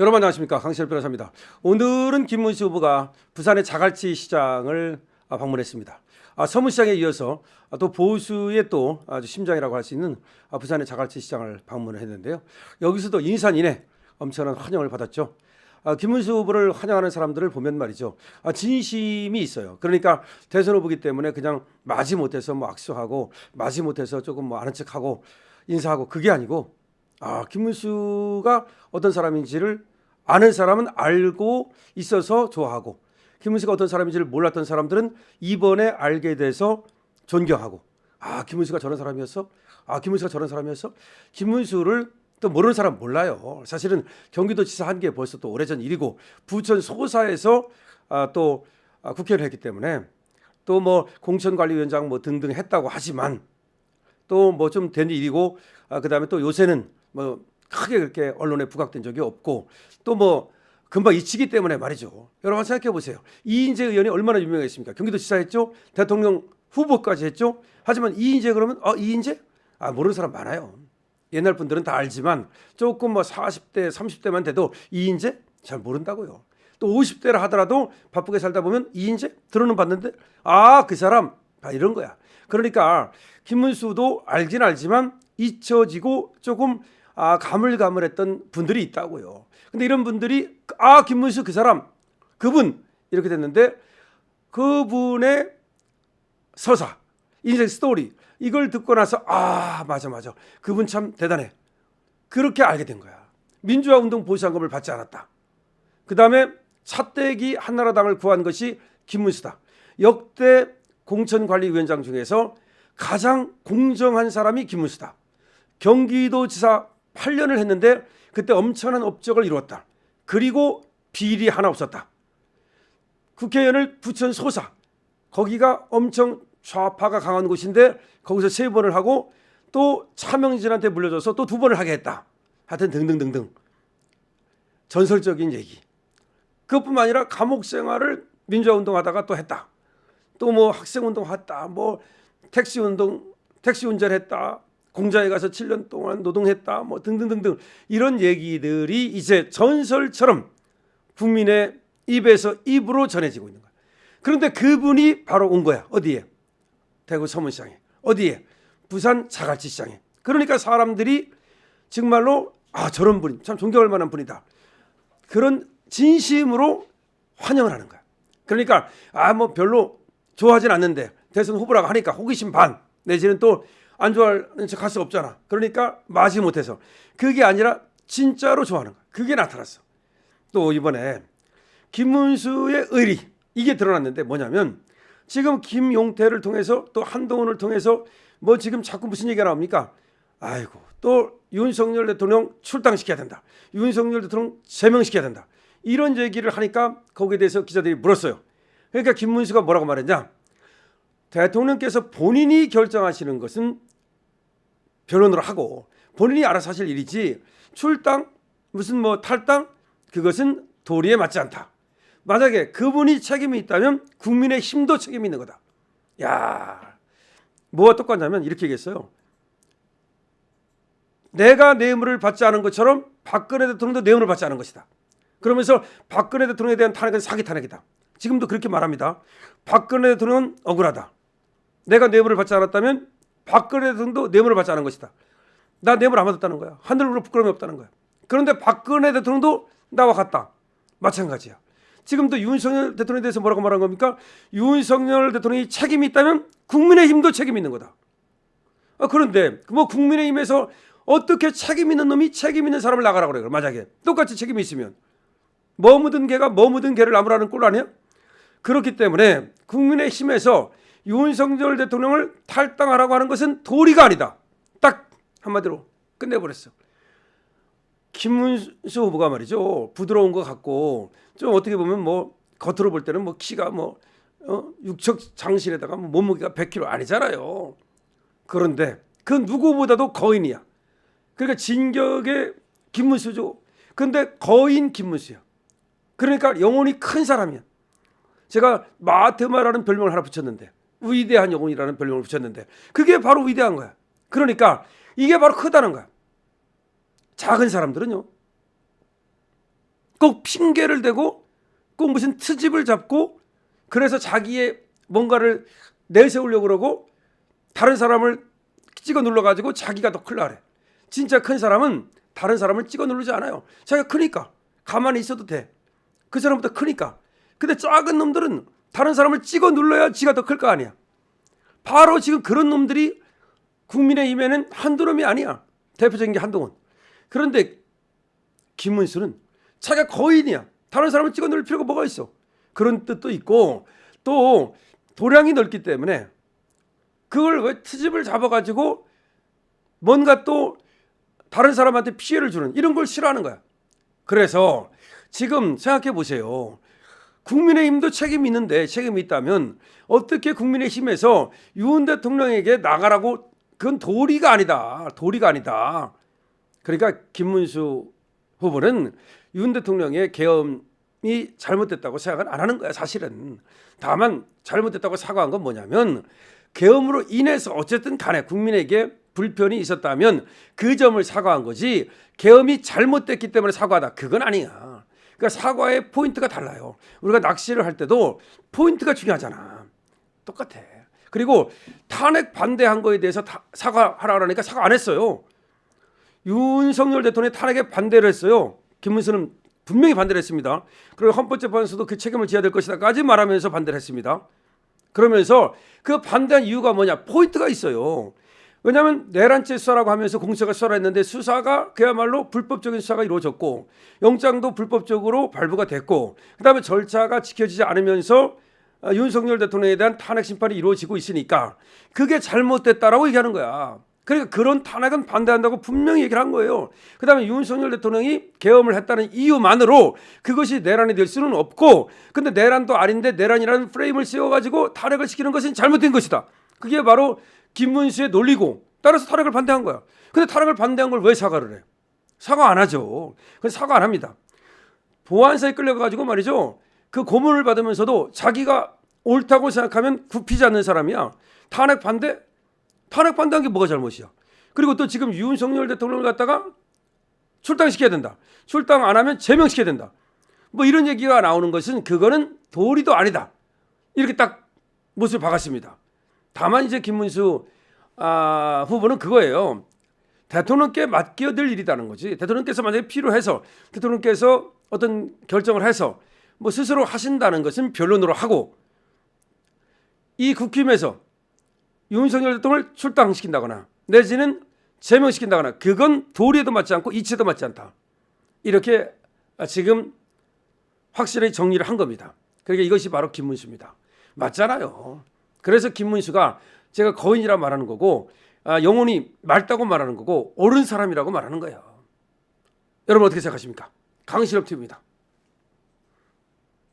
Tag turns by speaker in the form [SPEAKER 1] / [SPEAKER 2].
[SPEAKER 1] 여러분 안녕하십니까, 강시열 변호사입니다. 오늘은 김문수 후보가 부산의 자갈치 시장을 방문했습니다. 서문시장에 이어서 또 보수의 또 아주 심장이라고 할 수 있는 부산의 자갈치 시장을 방문을 했는데요. 여기서도 인산인해 엄청난 환영을 받았죠. 김문수 후보를 환영하는 사람들을 보면 말이죠, 진심이 있어요. 그러니까 대선 후보기 때문에 그냥 마지못해서 뭐 악수하고 마지못해서 조금 뭐 아는 척하고 인사하고, 그게 아니고 김문수가 어떤 사람인지를 아는 사람은 알고 있어서 좋아하고, 김문수가 어떤 사람인지를 몰랐던 사람들은 이번에 알게 돼서 존경하고, 김문수가 저런 사람이었어? 김문수가 저런 사람이었어? 김문수를 또 모르는 사람 몰라요. 사실은 경기도지사 한 게 벌써 또 오래전 일이고, 부천 소사에서 또 국회의원을 했기 때문에 또 뭐 공천관리위원장 뭐 등등 했다고 하지만 또 뭐 좀 된 일이고, 그다음에 또 요새는 뭐 크게 그렇게 언론에 부각된 적이 없고, 또 뭐 금방 잊히기 때문에 말이죠. 여러분 생각해 보세요. 이인재 의원이 얼마나 유명했습니까? 경기도지사 했죠. 대통령 후보까지 했죠. 하지만 이인재 그러면 이인재? 모르는 사람 많아요. 옛날 분들은 다 알지만 조금 뭐 40대 30대만 돼도 이인재 잘 모른다고요. 또 50대라 하더라도 바쁘게 살다 보면 이인재 들어는 봤는데 그 사람 이런 거야. 그러니까 김문수도 알긴 알지만 잊혀지고 조금 가물가물했던 분들이 있다고요. 근데 이런 분들이 김문수 그 사람 그분 이렇게 됐는데, 그분의 서사 인생 스토리 이걸 듣고 나서 맞아 그분 참 대단해, 그렇게 알게 된 거야. 민주화운동 보수한금을 받지 않았다. 그 다음에 차떼기 한나라당을 구한 것이 김문수다. 역대 공천관리위원장 중에서 가장 공정한 사람이 김문수다. 경기도지사 8년을 했는데 그때 엄청난 업적을 이루었다. 그리고 비리 하나 없었다. 국회의원을 부천 소사, 거기가 엄청 좌파가 강한 곳인데 거기서 3번을 하고 또 차명진한테 물려줘서 또 2번을 하게 했다. 하여튼 등등등등 전설적인 얘기. 그것뿐만 아니라 감옥 생활을 민주화운동 하다가 또 했다. 또 뭐 학생운동 했다. 뭐 택시 운전했다. 공장에 가서 7년 동안 노동했다. 뭐 등등등등 이런 얘기들이 이제 전설처럼 국민의 입에서 입으로 전해지고 있는 거야. 그런데 그분이 바로 온 거야. 어디에? 대구 서문시장에. 어디에? 부산 자갈치 시장에. 그러니까 사람들이 정말로 저런 분이 참 존경할 만한 분이다. 그런 진심으로 환영을 하는 거야. 그러니까 뭐 별로 좋아하진 않는데 대선 후보라고 하니까 호기심 반 내지는 또 안 좋아하는 척 할 수 없잖아. 그러니까 마지못해서, 그게 아니라 진짜로 좋아하는 거야. 그게 나타났어. 또 이번에 김문수의 의리 이게 드러났는데 뭐냐면, 지금 김용태를 통해서 또 한동훈을 통해서 뭐 지금 자꾸 무슨 얘기가 나옵니까? 또 윤석열 대통령 출당시켜야 된다. 윤석열 대통령 제명시켜야 된다. 이런 얘기를 하니까 거기에 대해서 기자들이 물었어요. 그러니까 김문수가 뭐라고 말했냐? 대통령께서 본인이 결정하시는 것은 변론으로 하고 본인이 알아서 하실 일이지 출당 무슨 뭐 탈당 그것은 도리에 맞지 않다. 만약에 그분이 책임이 있다면 국민의 힘도 책임이 있는 거다. 뭐가 똑같냐면 이렇게 얘기했어요. 내가 뇌물을 받지 않은 것처럼 박근혜 대통령도 뇌물을 받지 않은 것이다. 그러면서 박근혜 대통령에 대한 탄핵은 사기 탄핵이다. 지금도 그렇게 말합니다. 박근혜 대통령은 억울하다. 내가 뇌물을 받지 않았다면 박근혜 대통령도 뇌물을 받지 않은 것이다. 나 뇌물 안 받았다는 거야. 하늘로 부끄러움이 없다는 거야. 그런데 박근혜 대통령도 나와 같다. 마찬가지야. 지금도 윤석열 대통령에 대해서 뭐라고 말한 겁니까? 윤석열 대통령이 책임이 있다면 국민의힘도 책임이 있는 거다. 그런데 뭐 국민의힘에서 어떻게 책임 있는 놈이 책임 있는 사람을 나가라고 그래요. 만약에 똑같이 책임이 있으면 뭐 묻은 개가 뭐 묻은 개를 나무라는 꼴 아니야? 그렇기 때문에 국민의힘에서 윤석열 대통령을 탈당하라고 하는 것은 도리가 아니다. 딱 한마디로 끝내버렸어. 김문수 후보가 말이죠, 부드러운 것 같고 좀 어떻게 보면 뭐 겉으로 볼 때는 뭐 키가 뭐 육척 장신에다가 뭐 몸무게가 100kg 아니잖아요. 그런데 그 누구보다도 거인이야. 그러니까 진격의 김문수죠. 근데 거인 김문수야. 그러니까 영혼이 큰 사람이야. 제가 마테마라는 별명을 하나 붙였는데, 위대한 영혼이라는 별명을 붙였는데, 그게 바로 위대한 거야. 그러니까 이게 바로 크다는 거야. 작은 사람들은요, 꼭 핑계를 대고 꼭 무슨 트집을 잡고 그래서 자기의 뭔가를 내세우려고 그러고 다른 사람을 찍어 눌러가지고 자기가 더 클라 그래. 진짜 큰 사람은 다른 사람을 찍어 누르지 않아요. 자기가 크니까 가만히 있어도 돼. 그 사람보다 크니까. 근데 작은 놈들은 다른 사람을 찍어 눌러야 지가 더 클 거 아니야. 바로 지금 그런 놈들이 국민의힘에는 한두 놈이 아니야. 대표적인 게 한동훈. 그런데 김문수는 자기가 거인이야. 다른 사람을 찍어 누를 필요가 뭐가 있어. 그런 뜻도 있고 또 도량이 넓기 때문에 그걸 왜 트집을 잡아가지고 뭔가 또 다른 사람한테 피해를 주는 이런 걸 싫어하는 거야. 그래서 지금 생각해 보세요. 국민의힘도 책임이 있는데 책임이 있다면 어떻게 국민의힘에서 윤 대통령에게 나가라고 그건 도리가 아니다. 도리가 아니다. 그러니까 김문수 후보는 윤 대통령의 계엄이 잘못됐다고 생각은 안 하는 거야. 사실은. 다만 잘못됐다고 사과한 건 뭐냐면 계엄으로 인해서 어쨌든 간에 국민에게 불편이 있었다면 그 점을 사과한 거지 계엄이 잘못됐기 때문에 사과하다. 그건 아니야. 그러니까 사과의 포인트가 달라요. 우리가 낚시를 할 때도 포인트가 중요하잖아. 똑같아. 그리고 탄핵 반대한 거에 대해서 사과하라 그러니까 사과 안 했어요. 윤석열 대통령이 탄핵에 반대를 했어요. 김문수는 분명히 반대를 했습니다. 그리고 헌법재판소도 그 책임을 져야 될 것이다까지 말하면서 반대를 했습니다. 그러면서 그 반대한 이유가 뭐냐? 포인트가 있어요. 왜냐하면 내란죄 수사라고 하면서 공수처가 수사를 했는데 수사가 그야말로 불법적인 수사가 이루어졌고 영장도 불법적으로 발부가 됐고 그다음에 절차가 지켜지지 않으면서 윤석열 대통령에 대한 탄핵 심판이 이루어지고 있으니까 그게 잘못됐다라고 얘기하는 거야. 그러니까 그런 탄핵은 반대한다고 분명히 얘기를 한 거예요. 그다음에 윤석열 대통령이 계엄을 했다는 이유만으로 그것이 내란이 될 수는 없고 근데 내란도 아닌데 내란이라는 프레임을 씌워가지고 탄핵을 시키는 것은 잘못된 것이다. 그게 바로 김문수의 논리고 따라서 탄핵을 반대한 거야. 근데 탄핵을 반대한 걸 왜 사과를 해? 사과 안 하죠. 그래서 사과 안 합니다. 보안사에 끌려가지고 말이죠. 그 고문을 받으면서도 자기가 옳다고 생각하면 굽히지 않는 사람이야. 탄핵 반대? 탄핵 반대한 게 뭐가 잘못이야? 그리고 또 지금 윤석열 대통령을 갖다가 출당시켜야 된다. 출당 안 하면 제명시켜야 된다. 뭐 이런 얘기가 나오는 것은 그거는 도리도 아니다. 이렇게 딱 못을 박았습니다. 다만 이제 김문수 후보는 그거예요. 대통령께 맡겨들 일이라는 거지. 대통령께서 만약에 필요해서 대통령께서 어떤 결정을 해서 뭐 스스로 하신다는 것은 변론으로 하고 이 국힘에서 윤석열 대통령을 출당시킨다거나 내지는 제명시킨다거나 그건 도리에도 맞지 않고 이치에도 맞지 않다. 이렇게 지금 확실히 정리를 한 겁니다. 그러니까 이것이 바로 김문수입니다. 맞잖아요. 그래서 김문수가 제가 거인이라 말하는 거고 영혼이 맑다고 말하는 거고 옳은 사람이라고 말하는 거예요. 여러분 어떻게 생각하십니까? 강신업 TV입니다.